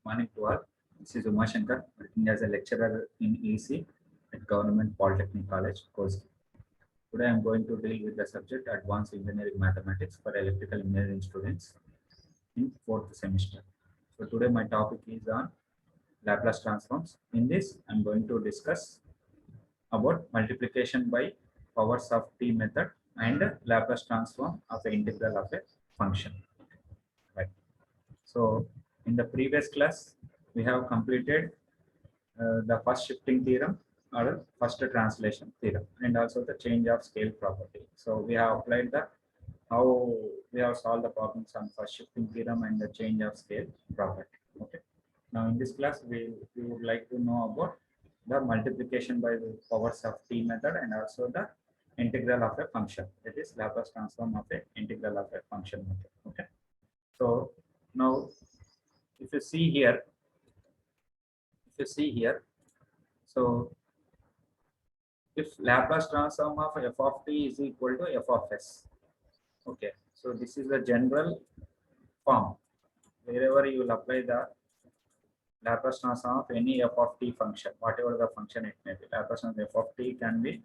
Morning to all. This is Uma Shankar, working as a lecturer in EC at Government Polytechnic College, Kochi. Today I am going to deal with the subject Advanced Engineering Mathematics for Electrical Engineering students in 4th semester. So today my topic is on Laplace transforms. In this, I am going to discuss about multiplication by powers of t method and Laplace transform of the integral of a function. Right. So in the previous class, we have completed the first shifting theorem or first translation theorem and also the change of scale property. So we have applied the how we have solved the problems on first shifting theorem and the change of scale property. Okay. Now in this class, we would like to know about the multiplication by the powers of t method and also the integral of a function, that is Laplace transform of a integral of a function method. Okay. So now if you see here, so if Laplace transform of f of t is equal to f of s, okay, so this is the general form. Wherever you will apply the Laplace transform of any f of t function, whatever the function it may be, Laplace transform of f of t can be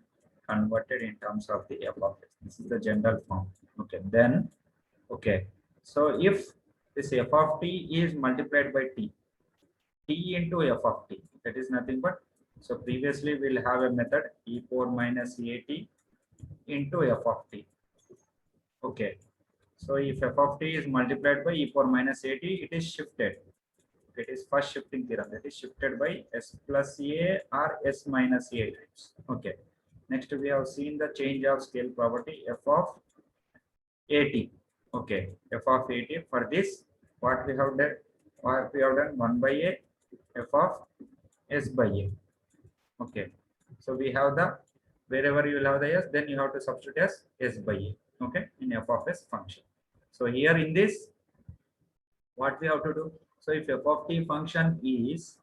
converted in terms of the f of s. This is the general form. Okay, then, okay, so if this f of t is multiplied by t into f of t, that is nothing but, so previously we'll have a method e power minus at into f of t. Okay, so if f of t is multiplied by e power minus at, it is shifted. It is first shifting theorem, that is shifted by s plus a or s minus a times. Okay, next we have seen the change of scale property f of at. Okay, f of at, for this what we have done, 1 by a f of s by a. Okay, so we have the, wherever you will have the s, then you have to substitute as s by a, okay, in f of s function. So here in this, what we have to do, so if f of t function is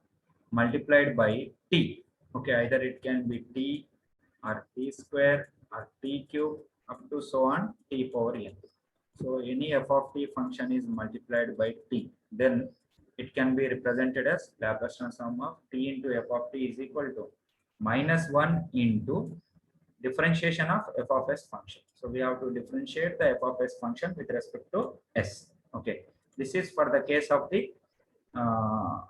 multiplied by t, okay, either it can be t or t square or t cube up to so on t power n. So any f of t function is multiplied by t, then it can be represented as Laplace transform of t into f of t is equal to -1 into differentiation of f of s function. So we have to differentiate the f of s function with respect to s. Okay, this is for the case of the uh,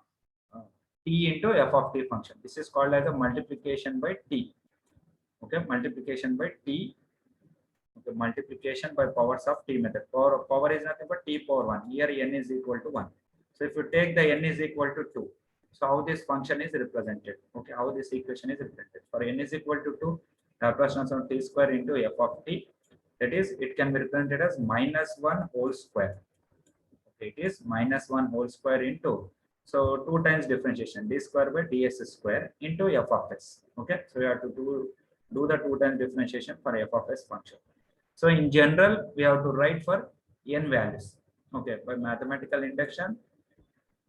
t into f of t function. This is called as a multiplication by t. Okay, multiplication by t. Okay, multiplication by powers of t method. Power is nothing but t power 1. Here n is equal to 1. So if you take the n is equal to 2, so how this function is represented? Okay, how this equation is represented? For n is equal to 2, Laplace transform t square into f of t. That is, it can be represented as -1 whole square. Okay, it is -1 whole square into, so 2 times differentiation, d square by ds square into f of s. Okay, so you have to do the 2 times differentiation for f of s function. So in general, we have to write for n values. Okay, by mathematical induction,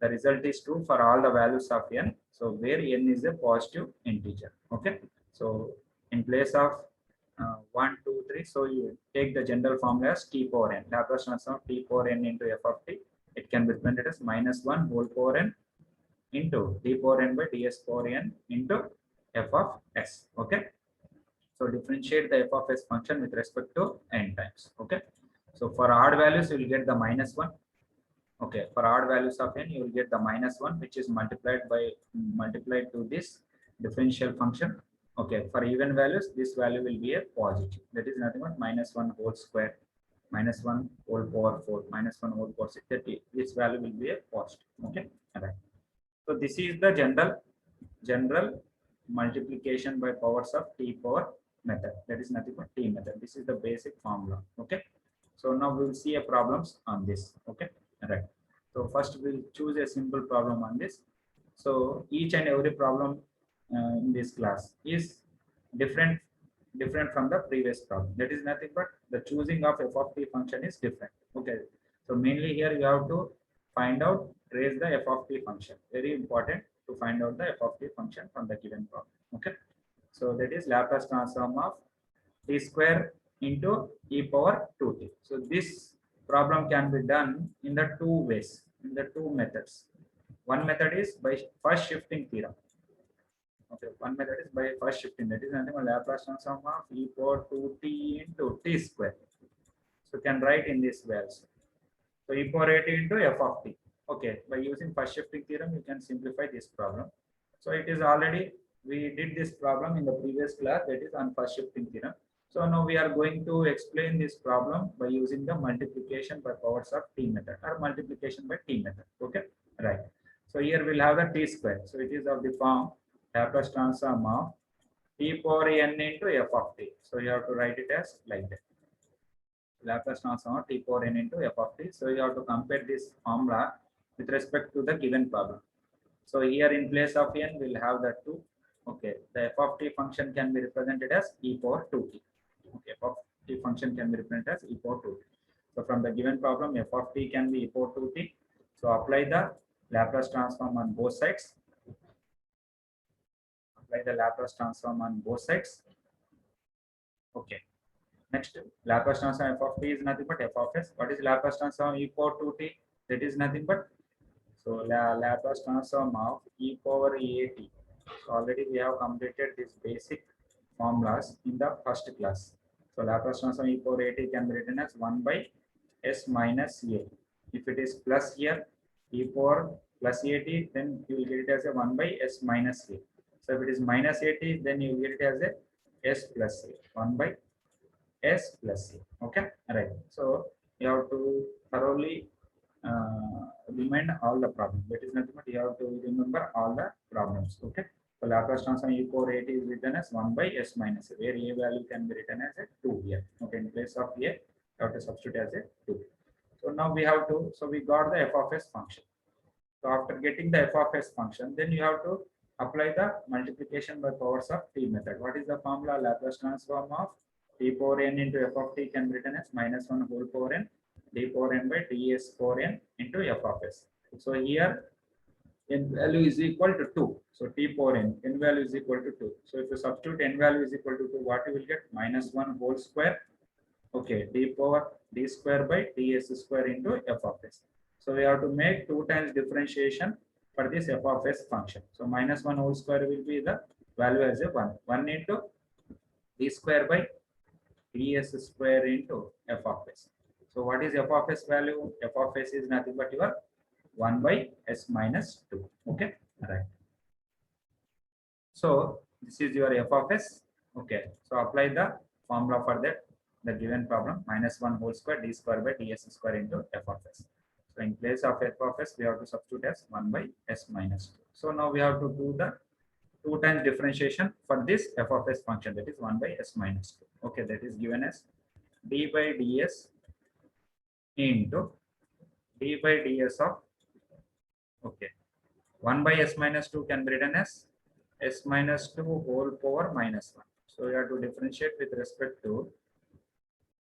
the result is true for all the values of n. So where n is a positive integer. Okay, so in place of 1, 2, 3, so you take the general formula as t power n. Laplace transform t power n into f of t. It can be represented as -1 whole power n into d power n by ds power n into f of s. Okay. So differentiate the f of s function with respect to n times. Okay. So for odd values, you will get the -1. Okay. For odd values of n, you will get the -1, which is multiplied to this differential function. Okay. For even values, this value will be a positive. That is nothing but -1 whole square, -1 whole power 4, -1 whole power 6. This value will be a positive. Okay. All right. So this is the general multiplication by powers of t power method. That is nothing but t method. This is the basic formula. Okay. So now we will see a problems on this. Okay. All right. So first we'll choose a simple problem on this. So each and every problem in this class is different from the previous problem. That is nothing but the choosing of f of t function is different. Okay. So mainly here you have to find out, trace the f of t function. Very important to find out the f of t function from the given problem. Okay. So that is Laplace transform of t square into e power 2t. So this problem can be done in the two ways, in the two methods. One method is by first shifting theorem. Okay, one method is by first shifting. That is nothing but Laplace transform of e power 2t into t square. So you can write in this way also. So e power at into f of t. Okay, by using first shifting theorem, you can simplify this problem. So it is already, we did this problem in the previous class, that is on first shifting theorem. So now we are going to explain this problem by using the multiplication by powers of t method or multiplication by t method. Okay, right. So here we'll have the t square. So it is of the form Laplace transform of t power n into f of t. So you have to write it as like that. Laplace transform of t power n into f of t. So you have to compare this formula with respect to the given problem. So here in place of n, we'll have the 2. Okay, the f of t function can be represented as e power 2t. Okay, f of t function can be represented as e power 2t. So from the given problem, f of t can be e power 2t. So apply the Laplace transform on both sides. Apply the Laplace transform on both sides. Okay. Next, Laplace transform f of t is nothing but f of s. What is Laplace transform e power 2t? That is nothing but, so Laplace transform of e power at. So already we have completed this basic formulas in the first class. So Laplace transform e power at can be written as 1 by s minus a. If it is plus here, e power plus at, then you will get it as a 1 by s minus a. So if it is minus at, then you will get it as a s plus a, 1 by s plus a. Okay, right. So you have to thoroughly remind all the problems. That is nothing but you have to remember all the problems. Okay. So Laplace transform e power at is written as 1 by s minus a, where a value can be written as a 2 here. Okay, in place of a, you have to substitute as a 2. So now we have to, so we got the f of s function. So after getting the f of s function, then you have to apply the multiplication by powers of t method. What is the formula? Laplace transform of t power n into f of t can be written as minus 1 whole power n d power n by ds power n into f of s. So here n value is equal to 2. So t power n value is equal to 2. So if you substitute n value is equal to 2, what you will get? Minus 1 whole square. Okay, d power d square by ds square into f of s. So we have to make 2 times differentiation for this f of s function. So minus 1 whole square will be the value as a 1. 1 into d square by ds square into f of s. So what is f of s value? F of s is nothing but your 1 by s minus 2. Okay, right. So this is your f of s. Okay, so apply the formula for that, the given problem, minus 1 whole square d square by ds square into f of s. So in place of f of s, we have to substitute as 1 by s minus 2. So now we have to do the 2 times differentiation for this f of s function, that is 1 by s minus 2. Okay, that is given as d by ds into d by ds of, okay, 1 by s minus 2 can be written as s minus 2 whole power minus 1. So we have to differentiate with respect to,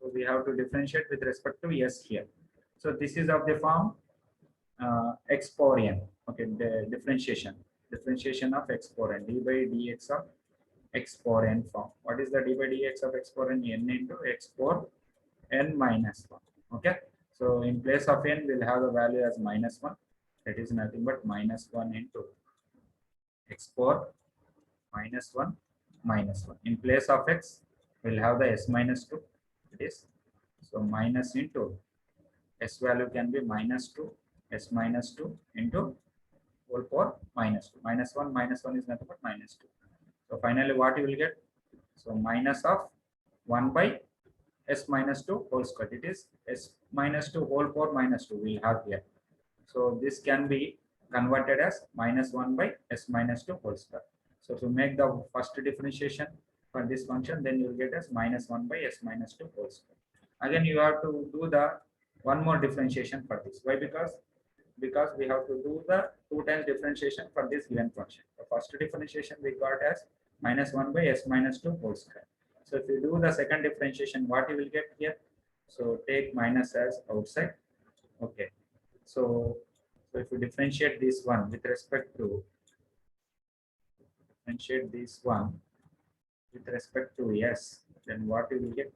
so we have to differentiate with respect to s here. So this is of the form x power n. Okay, the differentiation of x power n, d by dx of x power n form. What is the d by dx of x power n? N into x power n minus 1. Okay, so in place of n, we'll have the value as minus 1. That is nothing but minus 1 into x power minus 1 minus 1. In place of x, we'll have the s minus 2. It is, so minus into s value can be minus 2, s minus 2 into whole power minus 2. Minus 1 is nothing but minus 2. So finally, what you will get? So minus of 1 by s minus 2 whole square. It is s minus 2 whole power minus 2 we have here. So this can be converted as minus 1 by s minus 2 whole square. So to make the first differentiation for this function, then you will get as minus 1 by s minus 2 whole square. Again, you have to do the one more differentiation for this. Why? Because we have to do the 2 times differentiation for this given function. The first differentiation we got as minus 1 by s minus 2 whole square. So if you do the second differentiation, what you will get here? So take minus as outside. Okay. So if you differentiate this one with respect to s, then what you will get?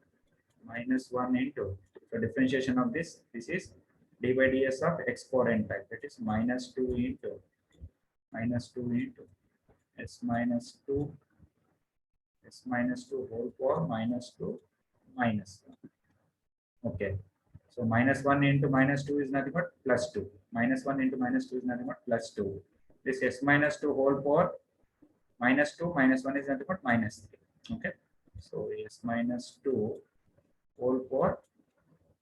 Minus 1 into the differentiation of this is d by ds of x power n type. That is minus 2 into minus 2 into s minus 2 whole power minus 2 minus 1. Okay. So minus 1 into minus 2 is nothing but plus 2. Minus 1 into minus 2 is nothing but plus 2. This s minus 2 whole power minus 2 minus 1 is nothing but minus 3. Okay. So s minus 2 whole power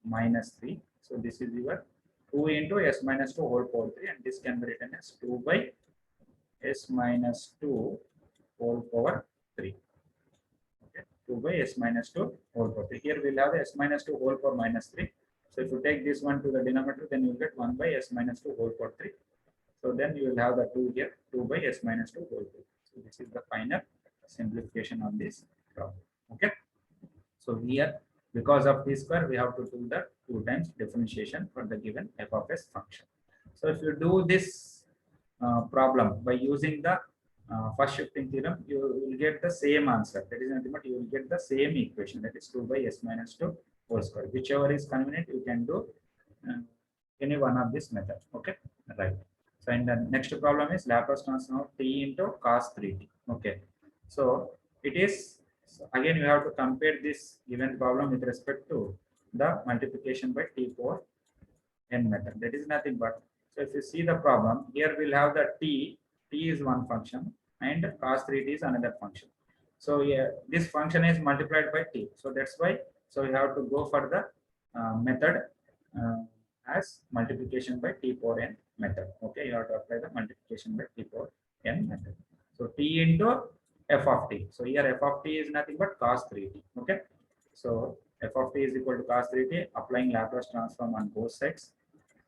minus 3. So this is your 2 into s minus 2 whole power 3, and this can be written as 2 by s minus 2 whole power 3. Okay. 2 by s minus 2 whole power 3. Here we'll have the s minus 2 whole power minus 3. So if you take this one to the denominator, then you will get 1 by s minus 2 whole power 3. So then you will have the 2 here, 2 by s minus 2 whole power. So this is the final simplification on this problem. Okay. So here, because of t square, we have to do the 2 times differentiation for the given f of s function. So if you do this problem by using the first shifting theorem, you will get the same answer. That is nothing but you will get the same equation, that is 2 by s minus 2 whole square. Whichever is convenient, you can do any one of this method. Okay, right. So and the next problem is Laplace transform of t into cos 3t. Okay, so it is, so again you have to compare this given problem with respect to the multiplication by t power n method. That is nothing but, so if you see the problem, here we'll have the t is one function and cos 3t is another function. So yeah, this function is multiplied by t. So that's why, so you have to go for the method as multiplication by t power n method. Okay, you have to apply the multiplication by t power n method. So t into f of t. So here f of t is nothing but cos 3t. Okay, so f of t is equal to cos 3t, applying Laplace transform on both sides.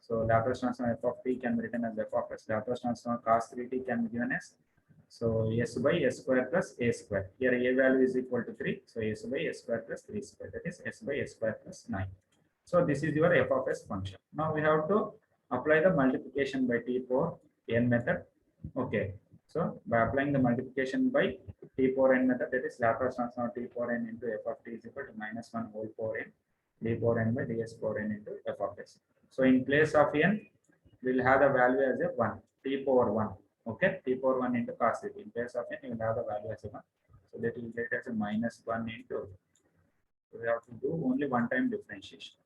So Laplace transform f of t can be written as f of s. Laplace transform cos 3t can be given as, so s by s square plus a square. Here a value is equal to 3. So s by s square plus 3 square. That is s by s square plus 9. So this is your f of s function. Now we have to apply the multiplication by t power n method. Okay. So by applying the multiplication by t power n method, that is Laplace transform t power n into f of t is equal to minus 1 whole power n d power n by ds power n into f of s. So in place of n, we'll have the value as a 1, t power 1. Okay, t power 1 into cos 3t. In place of n, you will have the value as a 1. So that will get as a minus 1 into, so we have to do only one time differentiation.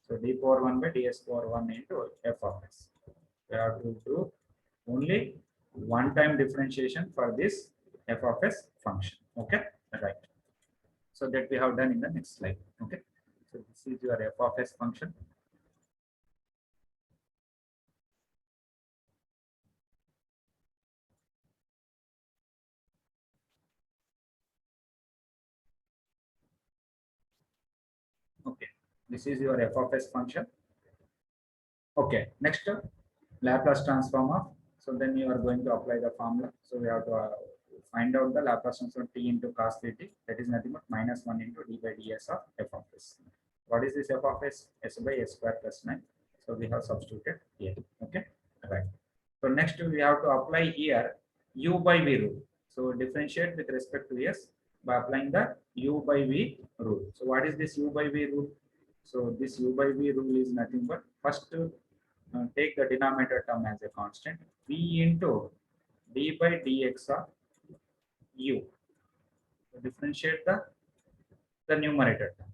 So d power 1 by ds power 1 into f of s. We have to do only one time differentiation for this f of s function. Okay, right. So that we have done in the next slide. Okay, so this is your f of s function. Okay, this is your f of s function. Okay, next Laplace transform of. So then you are going to apply the formula. So we have to find out the Laplace transform t into cos 3t. That is nothing but minus 1 into d by ds of f of s. What is this f of s? S by s square plus 9. So we have substituted here. Okay, right. So next we have to apply here u by v rule. So differentiate with respect to s by applying the u by v rule. So what is this u by v rule? So this u by v rule is nothing but, first take the denominator term as a constant, v into d by dx of u. So differentiate the numerator term,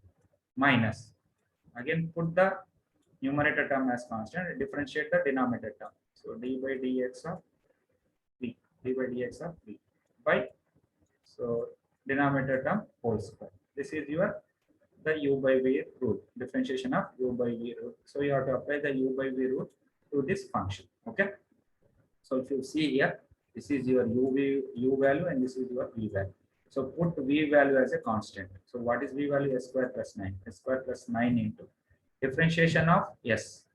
minus, again put the numerator term as constant and differentiate the denominator term. So d by dx of v, d by dx of v by, so denominator term whole square. This is your the u by v rule, differentiation of u by v rule. So you have to apply the u by v rule to this function. Okay, so if you see here, this is your u value and this is your v value. So put v value as a constant. So what is v value? S square plus 9. S square plus 9 into differentiation of s.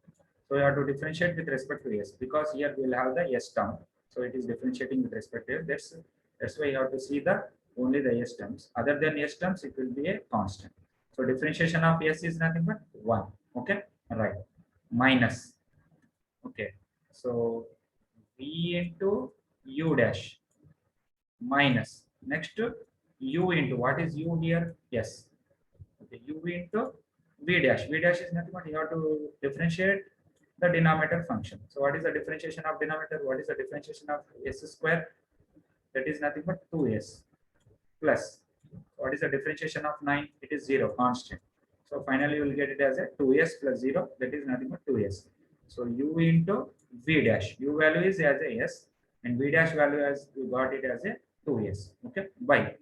So you have to differentiate with respect to s, because here we will have the s term. So it is differentiating with respect to s. That's why you have to see the only the s terms. Other than s terms, it will be a constant. So differentiation of s is nothing but 1. Okay, right. Minus. Okay, so v into u dash minus, next to u into, what is u here? Yes. Okay, u into v dash. V dash is nothing but you have to differentiate the denominator function. So what is the differentiation of denominator? What is the differentiation of s square? That is nothing but 2s plus. What is the differentiation of 9? It is 0, constant. So finally you will get it as a 2s plus 0, that is nothing but 2s. So u into v dash, u value is as a s and v dash value as we got it as a 2s, okay, by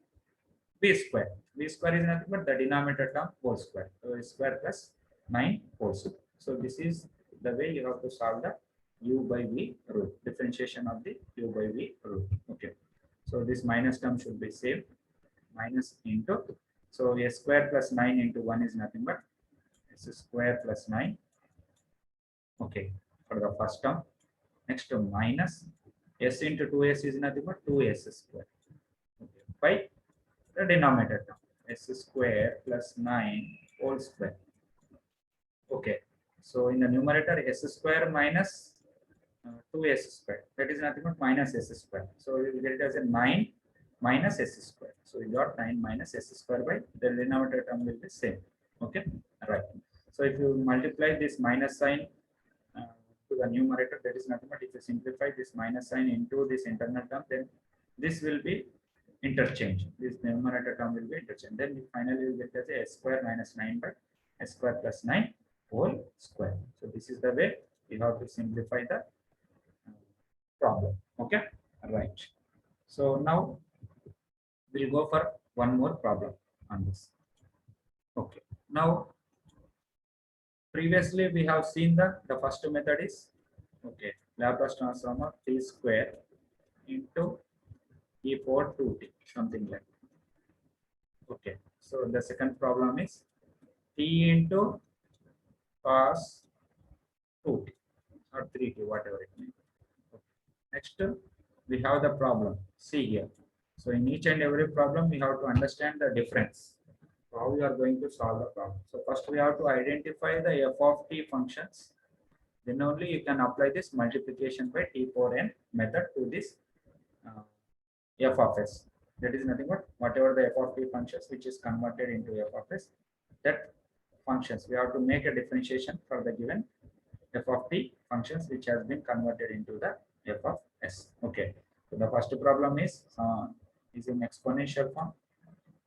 v square. V square is nothing but the denominator term whole square. So a square plus 9 whole square. So this is the way you have to solve the u by v rule, differentiation of the u by v rule. Okay. So this minus term should be saved. Minus into, so a square plus 9 into 1 is nothing but s square plus 9. Okay, for the first term. Next term minus s into 2s is nothing but 2s square. Okay, by the denominator term s square plus 9 whole square. Okay, so in the numerator s square minus 2s square, that is nothing but minus s square. So you will get it as a 9 minus s square. So we got 9 minus s square by the denominator term will be same. Okay, right. So if you multiply this minus sign to the numerator, that is nothing but if you simplify this minus sign into this internal term, then this will be interchange. This numerator term will be interchange. Then you finally will get as a s square minus 9 by s square plus 9 whole square. So this is the way you have to simplify the problem. Okay, right. So now we'll go for one more problem on this. Okay, now previously we have seen the first method is okay, Laplace transform of t square into e power 2t, something like that. Okay, so the second problem is t into cos 2t or 3t, whatever it may be. Okay. Next we have the problem, see here. So in each and every problem we have to understand the difference, how we are going to solve the problem. So first we have to identify the f of t functions, then only you can apply this multiplication by t power n method to this f of s. That is nothing but whatever the f of t functions which is converted into f of s, that functions we have to make a differentiation for the given f of t functions which has been converted into the f of s. Okay, so the first problem is in exponential form.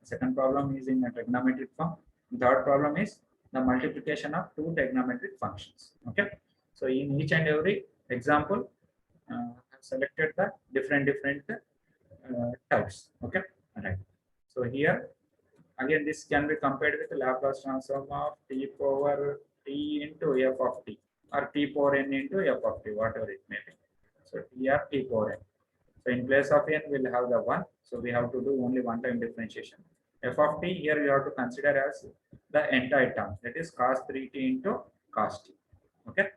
The second problem is in a trigonometric form. The third problem is the multiplication of two trigonometric functions. Okay, so in each and every example, I've selected the different types. Okay, all right. So here again, this can be compared with the Laplace transform of t power t into f of t or t power n into f of t, whatever it may be. So here t power n. So in place of n, we'll have the 1. So we have to do only one time differentiation. F of t here you have to consider as the entire term, that is cos 3t into cos t. Okay,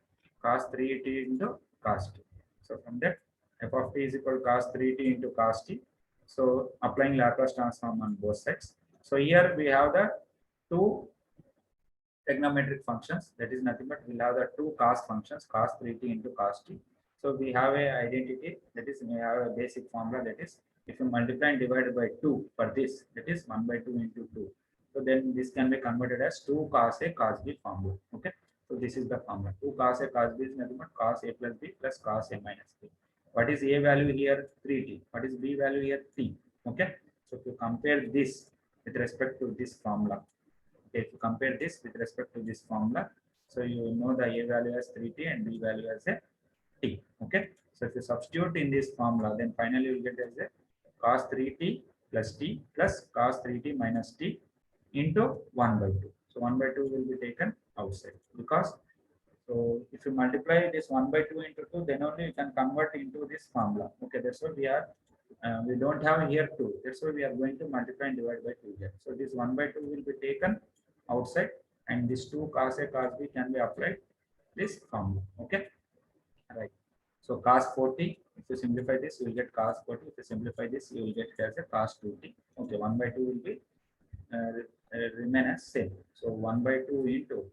cos 3t into cos t. So from that, f of t is equal to cos 3t into cos t. So applying Laplace transform on both sides. So here we have the two trigonometric functions, that is nothing but we'll have the two cos functions, cos 3t into cos t. So we have a identity, that is we have a basic formula, that is if you multiply and divide by 2 for this, that is 1 by 2 into 2. So then this can be converted as 2 cos a cos b formula. Okay, so this is the formula. 2 cos a cos b is nothing but cos a plus b plus cos a minus b. What is a value here? 3t. What is b value here? T. Okay, so if you compare this with respect to this formula, okay, if you compare this with respect to this formula, so you know the a value as 3t and b value as a t. Okay, so if you substitute in this formula, then finally you will get as a cos 3t plus t plus cos 3t minus t into 1 by 2. So 1 by 2 will be taken outside, because so if you multiply this 1 by 2 into 2, then only you can convert into this formula. Okay, that's why we are we don't have here 2. That's why we are going to multiply and divide by 2 here. So this 1 by 2 will be taken outside, and this 2 cos a cos b can be applied this formula. Okay, right. So cos 40, if you simplify this, you will get cos 40. If you simplify this, you will get it as a cos 2t. Okay, 1 by 2 will be remain as same. So 1 by 2 into,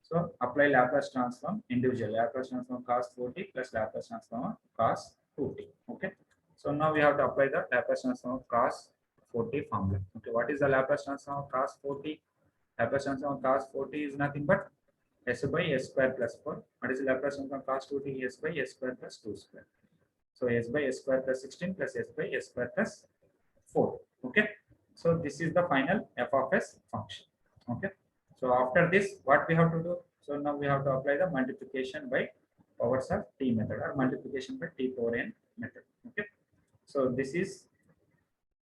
so apply Laplace transform individual, Laplace transform cos 40 plus Laplace transform cos 2t. Okay, so now we have to apply the Laplace transform of cos 40 formula. Okay, what is the Laplace transform of cos 40? Laplace transform of cos 40 is nothing but s by s square plus 4. What is the Laplace transform cos 2t? S by s square plus 2 square. So s by s square plus 16 plus s by s square plus 4. Okay. So this is the final f of s function. Okay. So after this, what we have to do? So now we have to apply the multiplication by powers of t method, or multiplication by t power n method. Okay. So this is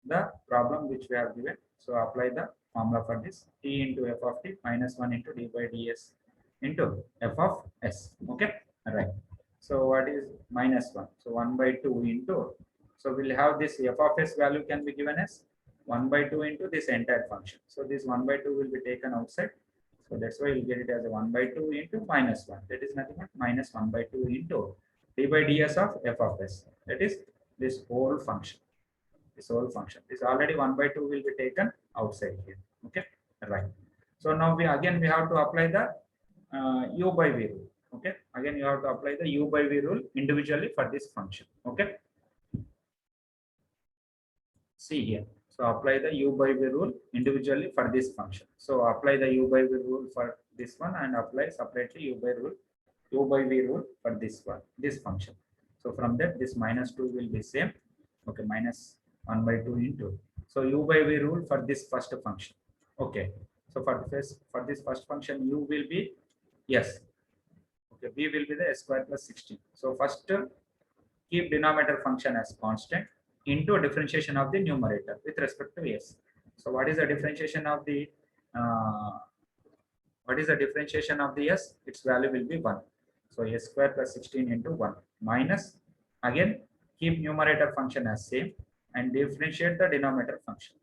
the problem which we have given. So apply the formula for this: t into f of t minus 1 into d by ds into f of s. Okay. Right. So what is minus 1? So 1 by 2 into, so we'll have this f of s value can be given as 1 by 2 into this entire function. So this 1 by 2 will be taken outside. So that's why you'll get it as a 1 by 2 into minus 1. That is nothing but minus 1 by 2 into d by ds of f of s. That is this whole function. This whole function. This already 1 by 2 will be taken outside here. Okay. Right. So now we have to apply the u by v rule. Okay. Again, you have to apply the u by v rule individually for this function. Okay. See here. So apply the u by v rule individually for this function. So apply the u by v rule for this one and apply separately u by v rule for this one, this function. So from that, this minus 2 will be same. Okay, minus 1 by 2 into. So u by v rule for this first function. Okay. So for this first function, u will be yes. Okay, v will be the s square plus 16. So first keep denominator function as constant into differentiation of the numerator with respect to s. So what is the differentiation of the s? Its value will be 1. So s square plus 16 into 1 minus, again keep numerator function as same and differentiate the denominator function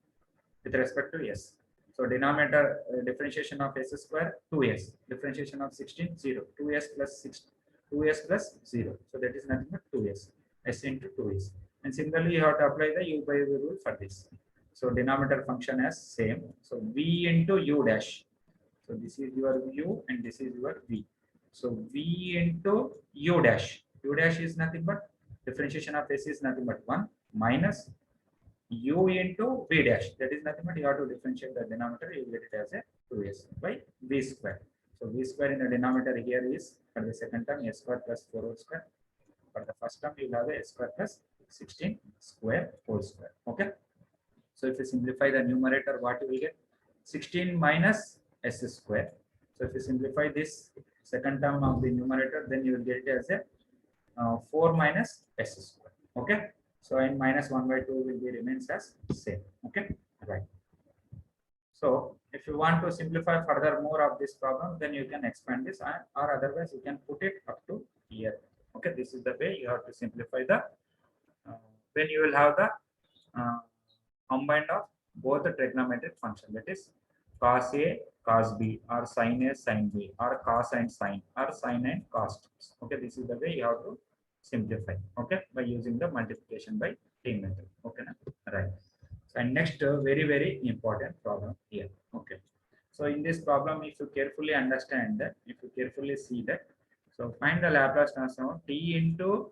with respect to s. So denominator differentiation of s square 2s, differentiation of 16 0, 2s plus 6, 2s plus 0. So that is nothing but 2s, s into 2s. And similarly, you have to apply the u by v rule for this. So denominator function as same. So v into u dash. So this is your u and this is your v. So v into u dash. U dash is nothing but differentiation of s is nothing but 1 minus u into v dash. That is nothing but you have to differentiate the denominator. You get it as a 2s by v square. So v square in the denominator here is for the second term s square plus 4 whole square. For the first term, you will have a s square plus 16 square whole square. Okay. So if you simplify the numerator, what you will get? 16 minus s square. So if you simplify this second term of the numerator, then you will get it as a 4 minus s square. Okay. So in minus 1 by 2 will be remains as same. Okay. Right. So if you want to simplify further more of this problem, then you can expand this, or otherwise you can put it up to here. Okay. This is the way you have to simplify the when you will have the combined of both the trigonometric function, that is cos A, cos B, or sin A, sin B, or cos and sin, or sin and cos. Okay, this is the way you have to simplify. Okay, by using the multiplication by t method. Okay, right. And next, very important problem here. Okay, so in this problem, if you carefully understand that, if you carefully see that, so find the Laplace transform t into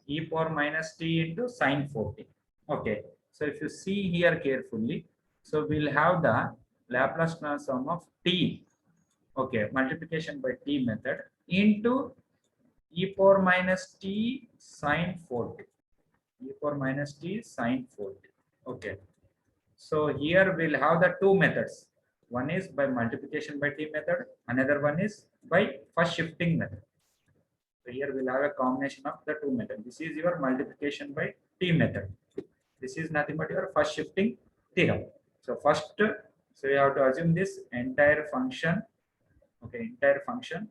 e power minus t into sine 4t. Okay, so if you see here carefully, so we'll have the Laplace transform of t, okay, multiplication by t method into e power minus t sine 4t, e power minus t sine 4t. Okay, so here we'll have the two methods. One is by multiplication by t method, another one is by first shifting method. So here we'll have a combination of the two methods. This is your multiplication by t method. This is nothing but your first shifting theorem. So first, so you have to assume this entire function. Okay, entire function.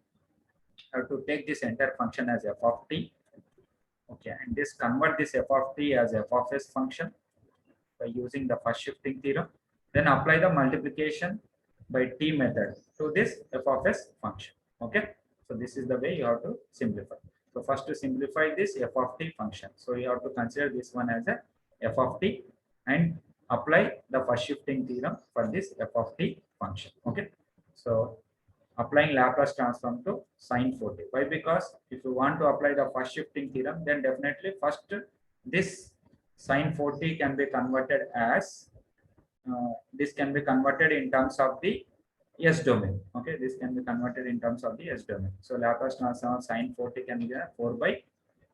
You have to take this entire function as f of t. Okay, and this convert this f of t as f of s function by using the first shifting theorem. Then apply the multiplication by t method to this f of s function. Okay. So this is the way you have to simplify. So first to simplify this f of t function. So you have to consider this one as a f of t and apply the first shifting theorem for this f of t function. Okay. So applying Laplace transform to sine 4t. Why? Because if you want to apply the first shifting theorem, then definitely first this sine 4t can be converted as this can be converted in terms of the S domain. Okay, this can be converted in terms of the S domain. So Laplace transform of sine 40 can be given 4 by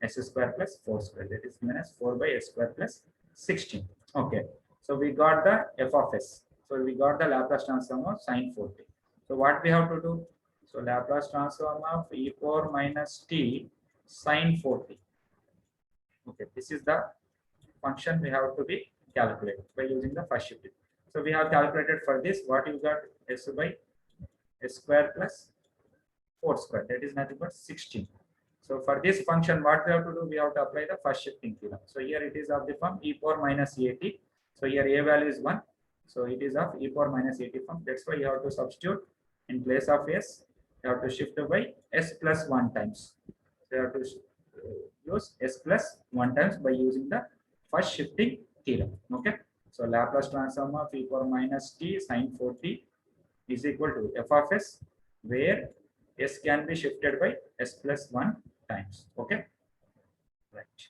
s square plus 4 square. That is given as 4 by s square plus 16. Okay, so we got the f of s. So we got the Laplace transform of sine 40. So what we have to do? So Laplace transform of e power minus t sine 40. Okay, this is the function we have to be calculated by using the first shifting. So we have calculated for this what you got s by s square plus 4 square, that is nothing but 16. So for this function what we have to do, we have to apply the first shifting theorem. So here it is of the form e power minus at. So here a value is 1, so it is of e power minus at form. That's why you have to substitute in place of s, you have to shift by s plus 1 times. So you have to use s plus 1 times by using the first shifting theorem. Okay, so Laplace transform of e power minus t sine 40 is equal to f of s, where s can be shifted by s plus 1 times. Okay, right.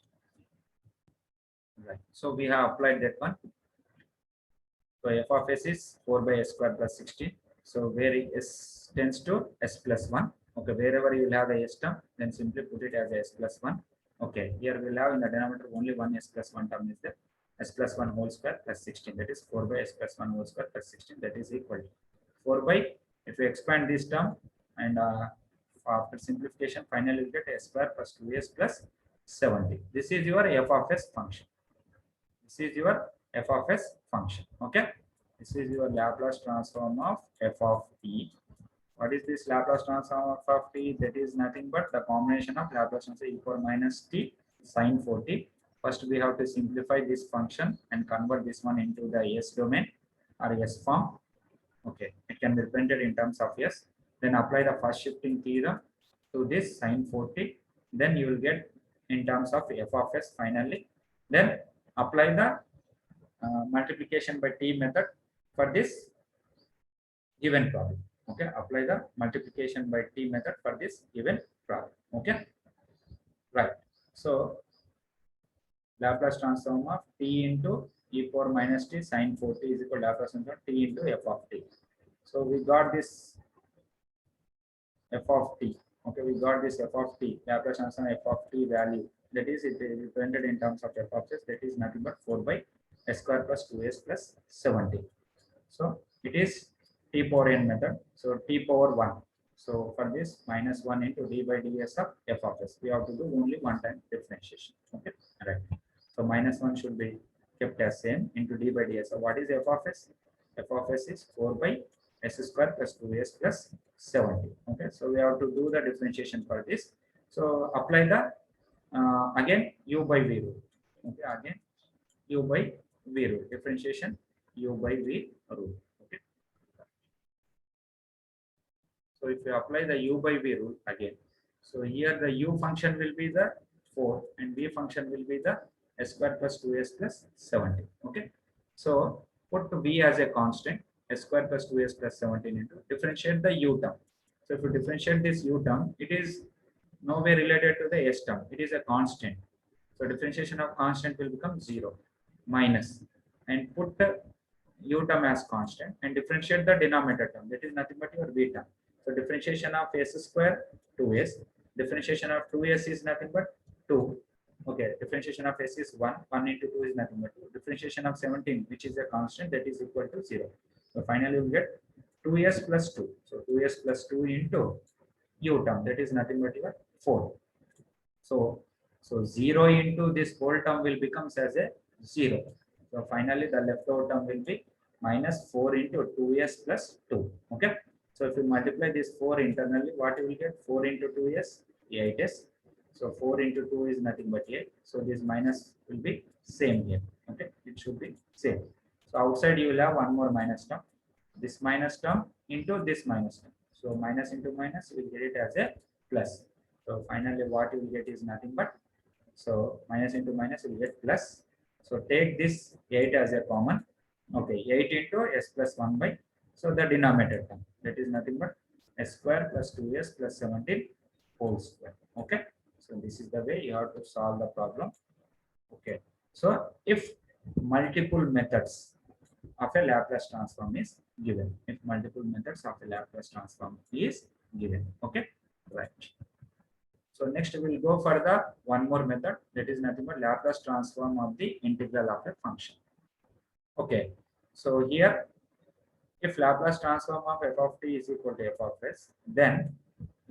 Right, so we have applied that one. So f of s is 4 by s square plus 16. So where s tends to s plus 1. Okay, wherever you will have the s term, then simply put it as s plus 1. Okay, here we will have in the denominator only one s plus 1 term is there. S plus 1 whole square plus 16, that is 4 by s plus 1 whole square plus 16, that is equal to 4 by, if you expand this term and after simplification, finally you get s square plus 2s plus 70. This is your f of s function. This is your f of s function. Okay, this is your Laplace transform of f of t. What is this Laplace transform of t? That is nothing but the combination of Laplace transform e power minus t sine 40. First we have to simplify this function and convert this one into the s domain or s form. Okay, it can be represented in terms of s. Then apply the first shifting theorem to this sine 40. Then you will get in terms of f of s finally. Then apply the multiplication by t method for this given problem. Okay, apply the multiplication by t method for this given problem. Okay, right. So Laplace transform of t into e power minus t sine 40 is equal to Laplace transform t into f of t. So we got this f of t. Okay, we got this f of t, Laplace transform f of t value. That is, it is represented in terms of f of s. That is nothing but 4 by s square plus 2s plus 70. So it is t power n method. So t power 1. So for this, minus 1 into d by ds of f of s. We have to do only one time differentiation. Okay, right. So minus 1 should be kept as same into d by ds. So what is f of s? F of s is 4 by s square plus 2s plus 70. Okay, so we have to do the differentiation for this. So apply the again u by v rule. Okay, again u by v rule. Differentiation u by v rule. Okay. So if you apply the u by v rule again, so here the u function will be the 4 and v function will be the s square plus 2s plus 70. Okay. So put v as a constant, s square plus 2s plus 17 into differentiate the u term. So if you differentiate this u term, it is nowhere related to the s term. It is a constant. So differentiation of constant will become 0 minus and put the u term as constant and differentiate the denominator term. That is nothing but your v term. So differentiation of s square 2s. Differentiation of 2s is nothing but 2. Okay, differentiation of s is 1. 1 into 2 is nothing but 2. Differentiation of 17, which is a constant, that is equal to 0. So finally we get 2s plus 2. So 2s plus 2 into u term, that is nothing but your 4. So 0 into this whole term will becomes as a 0. So finally the leftover term will be minus 4 into 2s plus 2. Okay. So if you multiply this 4 internally, what you will get? 4 into 2s, 8s. So 4 into 2 is nothing but 8. So this minus will be same here. Okay, it should be same. So outside you will have one more minus term. This minus term into this minus term. So minus into minus, you will get it as a plus. So finally what you will get is nothing but, so minus into minus you will get plus. So take this 8 as a common. Okay, 8 into s plus 1 by, so the denominator term, that is nothing but s square plus 2s plus 17 whole square. Okay, so this is the way you have to solve the problem. Okay, so if multiple methods of a Laplace transform is given. If multiple methods of a Laplace transform is given. Okay, right. So next we will go for the one more method, that is nothing but Laplace transform of the integral of a function. Okay, so here if Laplace transform of f of t is equal to f of s, then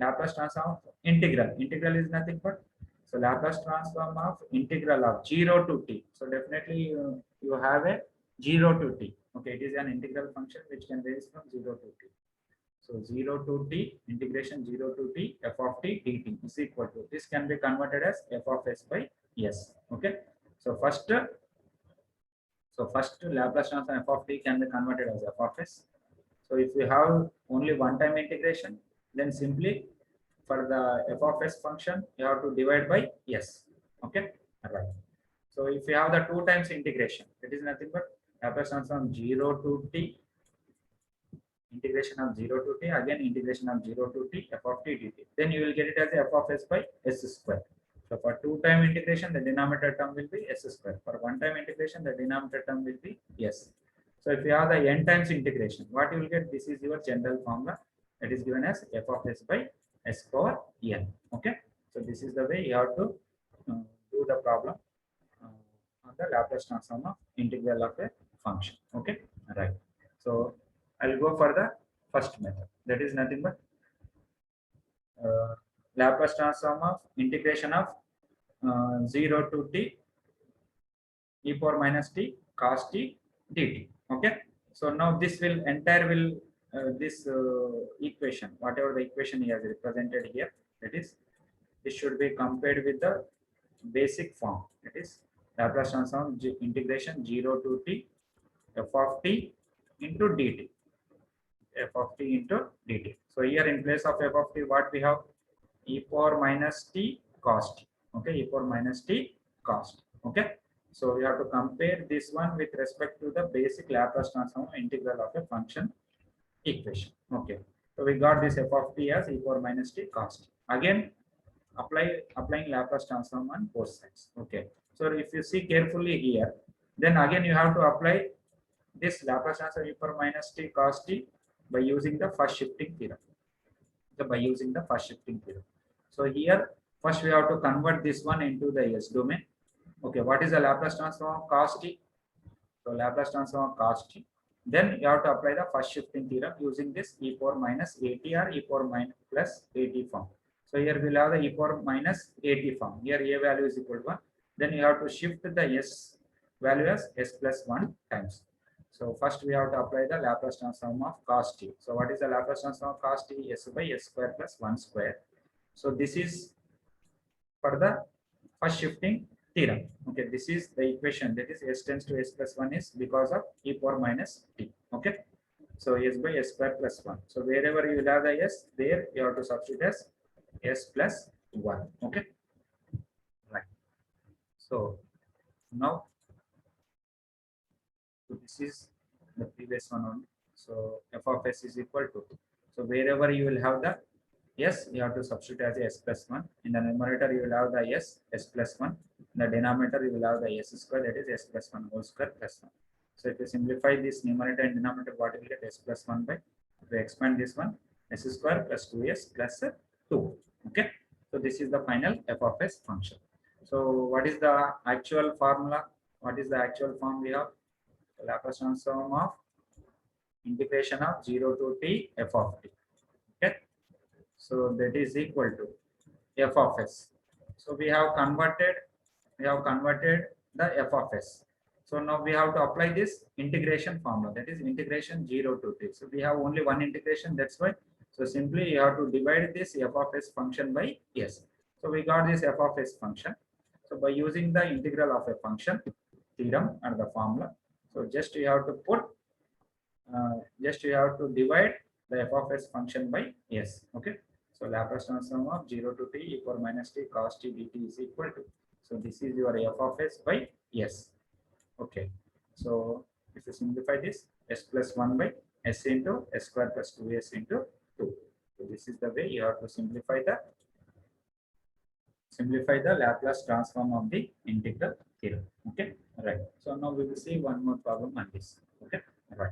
Laplace transform of integral is nothing but, so Laplace transform of integral of 0 to t. So definitely you have a 0 to t. Okay, it is an integral function which can vary from 0 to t. So 0 to t, integration 0 to t f of t dt is equal to, this can be converted as f of s by s. Okay, so first Laplace transform f of t can be converted as f of s. So if you have only one-time integration, then simply for the f of s function, you have to divide by s. Okay, right. So if you have the two times integration, it is nothing but Laplace transform 0 to t, integration of 0 to t, again integration of 0 to t f of t dt. Then you will get it as f of s by s square. So for two-time integration, the denominator term will be s square. For one-time integration, the denominator term will be s. So if you have the n times integration, what you will get? This is your general formula that is given as f of s by s power n. Okay. So this is the way you have to do the problem on the Laplace transform of integral of a function. Okay. Right. So I'll go for the first method. That is nothing but Laplace transform of integration of 0 to t e power minus t cos t dt. Okay. So now this will entire will this equation, whatever the equation he has represented here, that is, this should be compared with the basic form. That is Laplace transform integration 0 to t f of t into dt. F of t into dt. So here in place of f of t, what we have? E power minus t cos t. Okay, e power minus t cos t. Okay. So we have to compare this one with respect to the basic Laplace transform integral of a function equation. Okay. So we got this f of t as e power minus t cos t. Again, applying Laplace transform on both sides. Okay. So if you see carefully here, then again you have to apply this Laplace transform e power minus t cos t by using the first shifting theorem. So here first we have to convert this one into the S domain. Okay, what is the Laplace transform of cos t? So Laplace transform of cos t. Then you have to apply the first shifting theorem using this e power minus at or e power minus plus at form. So here we'll have the e power minus at form. Here a value is equal to 1. Then you have to shift the s value as s plus 1 times. So first we have to apply the Laplace transform of cos t. So what is the Laplace transform of cos t? S by s square plus 1 square. So this is for the first shifting theorem. Okay, this is the equation, that is s tends to s plus 1 is because of e power minus t. Okay, so s by s square plus 1. So wherever you will have the s, there you have to substitute as s plus 1. Okay, right. So now, so this is the previous one only. So f of s is equal to, so wherever you will have the s, you have to substitute as s plus 1. In the numerator you will have the s plus 1. In the denominator you will have the s square, that is s plus 1 whole square plus 1. So if you simplify this numerator and denominator, what you will get? S plus 1 by, if we expand this one, s square plus 2s plus 2. Okay, so this is the final f of s function. So what is the actual formula? What is the actual form we have? Laplace transform of integration of 0 to t f of t. Okay, so that is equal to f of s. So we have converted the f of s. So now we have to apply this integration formula, that is integration 0 to t. So we have only one integration, that's why. So simply you have to divide this f of s function by s. So we got this f of s function. So by using the integral of a function theorem and the formula, so just you have to put you have to divide the f of s function by s. Okay, so Laplace transform of 0 to t e power minus t cos t dt is equal to, so this is your f of s by s. Okay, so if you simplify this, s plus 1 by s into s square plus 2s into 2. So this is the way you have to simplify the Laplace transform of the integral theorem. Okay, right. So now we will see one more problem on this. Okay. Right.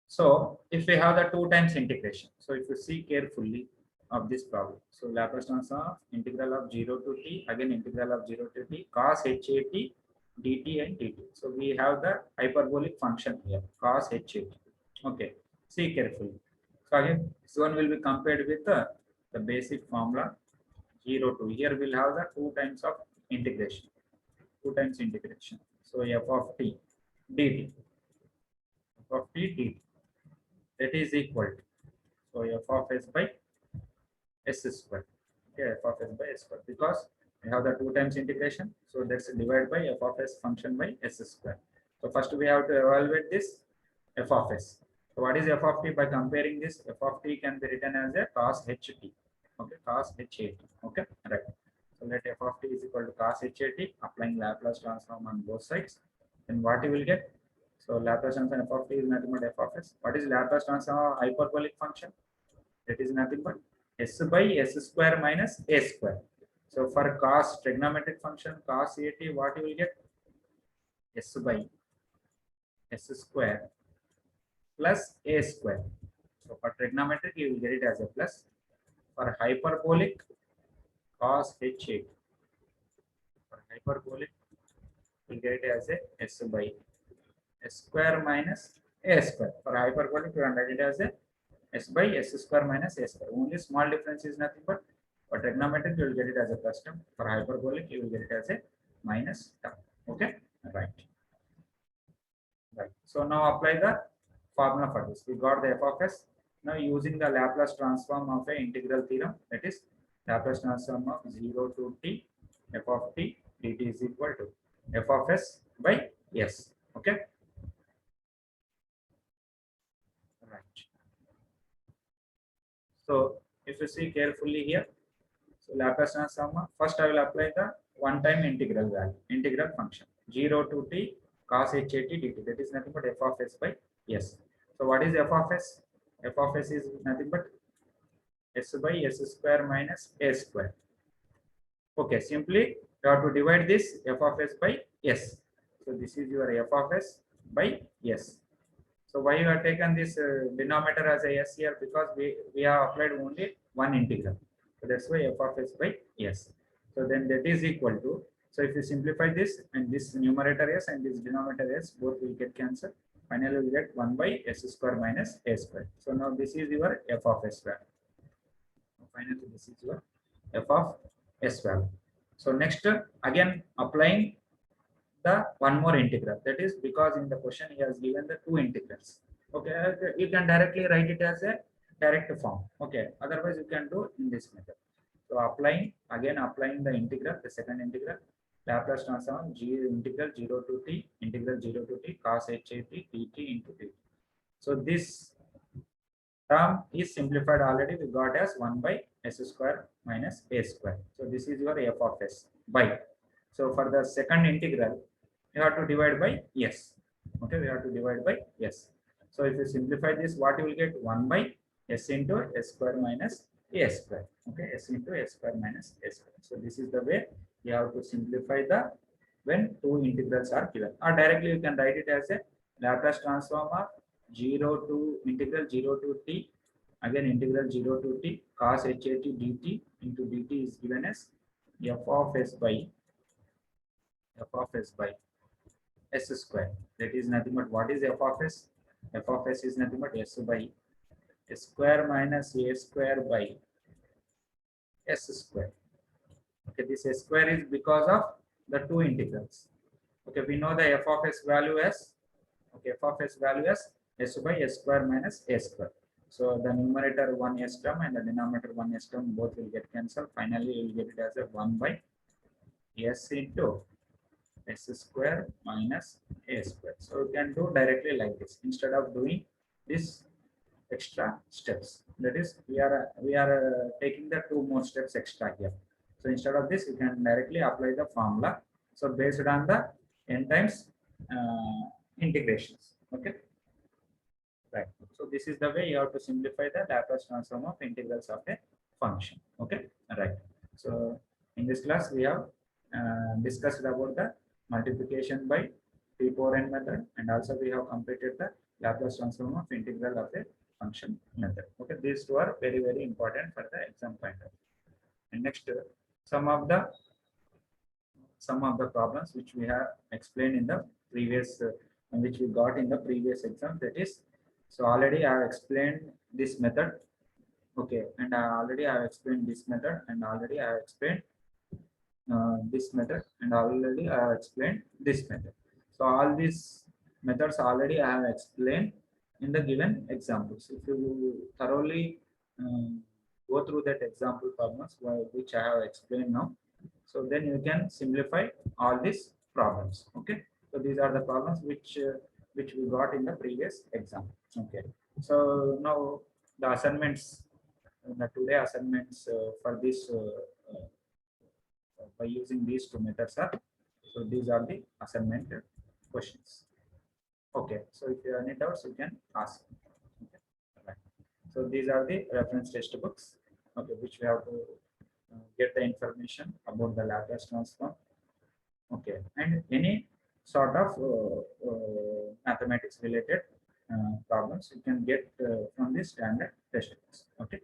So if we have the 2 times integration, so if you see carefully of this problem, so Laplace transform of integral of 0 to t, again integral of 0 to t, cos hat dt and dt. So we have the hyperbolic function here, cos hat. Okay, see carefully. So again, this one will be compared with the basic formula 0 to, here we'll have the 2 times of integration, 2 times integration. So f of t dt, f of t dt, that is equal to, so f of s by s square. Okay, f of s by s square, because we have the 2 times integration, so that's divided by f of s function by s square. So first we have to evaluate this f of s. So what is f of t? By comparing this, f of t can be written as a cos ht. Okay, cos hat. Okay, right. So let f of t is equal to cos hat, applying Laplace transform on both sides. Then what you will get? So Laplace transform f of t is nothing but f of s. What is Laplace transform of hyperbolic function? That is nothing but s by s square minus a square. So for cos trigonometric function cos at, what you will get? S by s square plus a square. So for trigonometric you will get it as a plus. For hyperbolic cos h8, for hyperbolic you will get it as a s by s square minus a square. For hyperbolic you will get it as a s by s square minus a square. Only small difference is nothing but for trigonometric you will get it as a plus term. For hyperbolic you will get it as a minus term. Okay, right. Right. So now apply the formula for this. We got the f of s. Now using the Laplace transform of a integral theorem, that is Laplace transform of 0 to t f of t dt is equal to f of s by s. Okay. Right. So if you see carefully here, so Laplace transform, first I will apply the one-time integral value, integral function 0 to t cos hat dt. That is nothing but f of s by s. So what is f of s? F of s is nothing but s by s square minus a square. Okay, simply you have to divide this f of s by s. So this is your f of s by s. So why you have taken this denominator as a s here? Because we have applied only one integral. So that's why f of s by s. So then that is equal to, so if you simplify this and this numerator s and this denominator s, both will get cancelled. Finally we get 1 by s square minus a square. So now this is your f of s value. Finally this is your f of s value. So next again applying the one more integral, that is because in the question he has given the 2 integrals. Okay, you can directly write it as a direct form. Okay, otherwise you can do in this method. So applying the integral, the second integral, Laplace transform g integral 0 to t integral 0 to t cos hat dt into dt. So this term is simplified already. We got as 1 by s square minus a square. So this is your f of s by. So for the second integral, you have to divide by s. Okay, we have to divide by s. So if you simplify this, what you will get? 1 by s into s square minus a square. Okay, s into s square minus a square. So this is the way you have to simplify the when 2 integrals are given. Or directly you can write it as a Laplace transform of 0 to integral 0 to t, again integral 0 to t cos hat dt into dt is given as f of s by s square. That is nothing but, what is f of s? F of s is nothing but s by s square minus a square by s square. Okay, this s square is because of the 2 integrals. Okay, we know the f of s value as, okay, f of s value as s by s square minus a square. So the numerator 1 s term and the denominator 1 s term both will get cancelled. Finally, you will get it as a 1 by s into s square minus a square. So you can do directly like this instead of doing this extra steps. That is, we are taking the 2 more steps extra here. So instead of this, you can directly apply the formula. So based on the n times integrations. Okay. Right. So this is the way you have to simplify the Laplace transform of integrals of a function. Okay. Right. So in this class we have discussed about the multiplication by P power n method, and also we have completed the Laplace transform of integral of a function method. Okay, these two are very, very important for the exam point of view. And next, some of the problems which we have explained in the previous which we got in the previous exam, that is, so already I have explained this method. Okay, and I already have explained this method, and already I have explained this method, and already I have explained this method. So all these methods already I have explained in the given examples. If you thoroughly go through that example problems which I have explained now, so then you can simplify all these problems. Okay, so these are the problems which we got in the previous exam. Okay, so now the assignments, the today assignments for this by using these two methods are, so these are the assignment questions. Okay, so if you have any doubts, you can ask. Okay. Right. So these are the reference textbooks, okay, which we have to get the information about the Laplace transform. Okay, and any sort of mathematics related problems you can get from the standard textbooks. Okay,